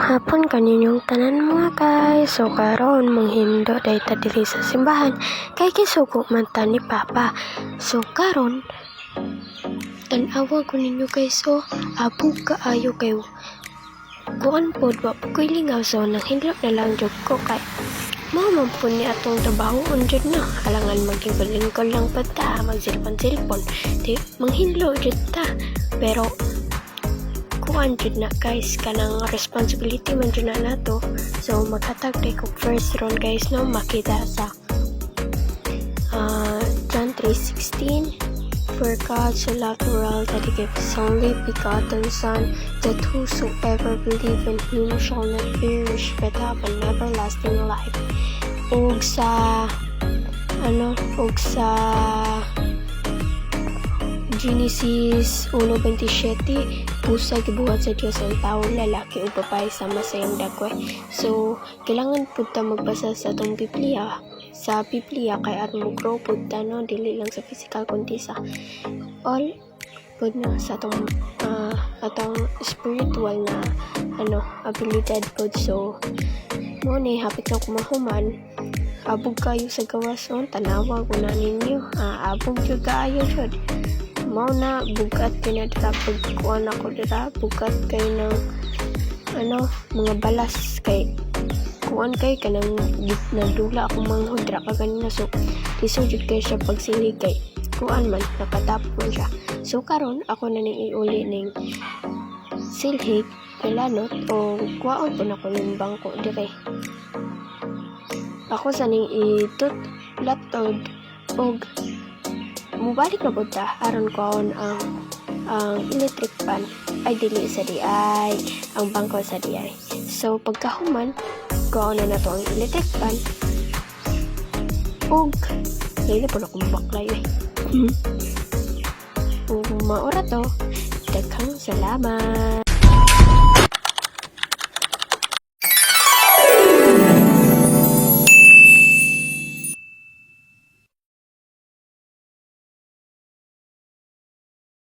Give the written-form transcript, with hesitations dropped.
hapon kaninyong tanan mga guys. So karon manghindo day ta diri sa simbahan kay kisugo man ta ni Papa. So karon tan-awa ko ninyo guys. So abog kaayo kayo. Kuan pod wa po ko'y lingaw. So nanghindlo na lang jud ko kay mao man po ni atong trabaho unjud na. Halangan magingkol-lingkol lang pa ta, magsilpon-silpon. Di manghindlo jud ta. Pero kuan jud na guys, kanang responsibility man jud na nato. So maghatag day ko first ron guys no, makita sa John 3:16. For God so loved the world that he gave his only begotten Son, that whosoever believe in him shall not perish but have an everlasting life. Ug sa Genesis 1:27, pusa gibuhat sa Dios ang taong lalaki o babae sama sa iyang dagway. So kailangan pud ta magbasa sa atong Biblia. Sa Biblia kay aron mo-grow pud ta no, dili lang sa physical kundi sa all pud na sa atong spiritual na abilidad pud. So mo ni hapit na kumahuman, abog kayo sa gawas on, tanawa ko na ninyo. Abog jud kaayo jud. Mao na bugat pinadra pagkuan ako dira, bugat kay ng mga balas kay kuan kay kanang nagdula ako manghudra ka kanina. So lisod kay siya pagsilig kay kuan man nakatapon siya. So karon ako na ning iuli ning silhig ilanot o kuwaon po na ko yung bangko dire. Ako sa ning itut laptop og mubalik na po ta aron kuwaon ang electric fan ay dili sa diay, ang bangko sa diay. So pagkahuman kuwaon na to ang electric fan og dili po na kong baklay maura to. Daghang salamat.